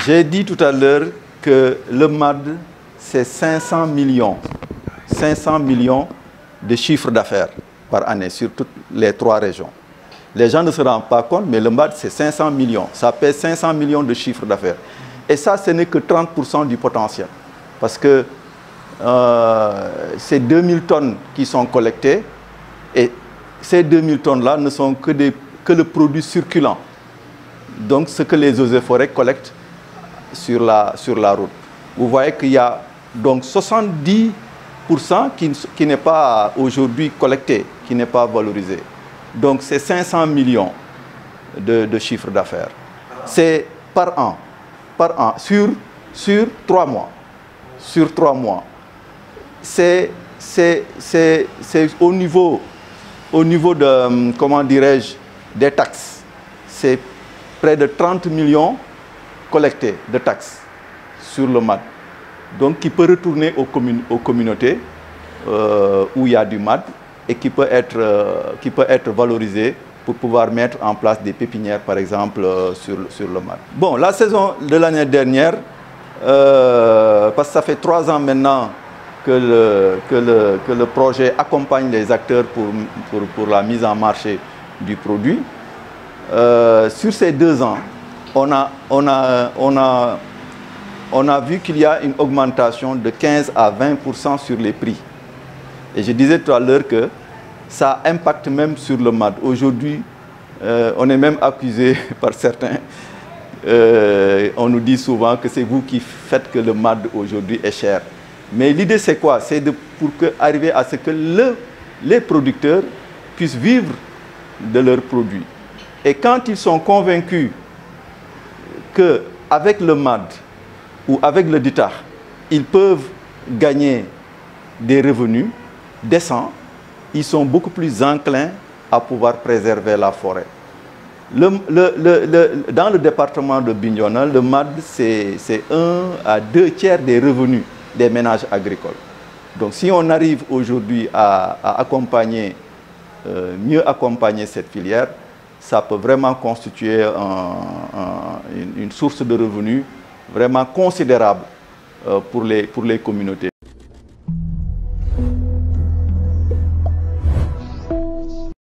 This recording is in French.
J'ai dit tout à l'heure que le MAD, c'est 500 millions de chiffres d'affaires par année sur toutes les 3 régions. Les gens ne se rendent pas compte, mais le MAD, c'est 500 millions. Ça pèse 500 millions de chiffres d'affaires. Et ça, ce n'est que 30% du potentiel. Parce que c'est 2000 tonnes qui sont collectées. Et ces 2000 tonnes-là ne sont que le produit circulant. Donc, ce que les eaux et forêts collectent sur la route. Vous voyez qu'il y a donc 70% qui n'est pas aujourd'hui collecté, qui n'est pas valorisé. Donc, c'est 500 millions de chiffre d'affaires. C'est par an, sur 3 mois. Sur 3 mois. C'est au niveau de, comment dirais-je, des taxes. C'est près de 30 millions collectés de taxes sur le MAD. Donc, qui peut retourner aux communautés où il y a du MAD et qui peut être valorisé pour pouvoir mettre en place des pépinières, par exemple, sur le MAD. Bon, la saison de l'année dernière, parce que ça fait 3 ans maintenant que le projet accompagne les acteurs pour la mise en marché du produit. Sur ces 2 ans, on a vu qu'il y a une augmentation de 15 à 20% sur les prix. Et je disais tout à l'heure que ça impacte même sur le MAD. Aujourd'hui, on est même accusé par certains. On nous dit souvent que c'est vous qui faites que le MAD aujourd'hui est cher. Mais l'idée, c'est quoi? C'est arriver à ce que les producteurs puissent vivre de leurs produits. Et quand ils sont convaincus qu'avec le MAD ou avec le DITAH, ils peuvent gagner des revenus décents, ils sont beaucoup plus enclins à pouvoir préserver la forêt. Dans le département de Bignona, le MAD, c'est 1 à 2 tiers des revenus des ménages agricoles. Donc si on arrive aujourd'hui à mieux accompagner cette filière, ça peut vraiment constituer une source de revenus vraiment considérable pour les communautés.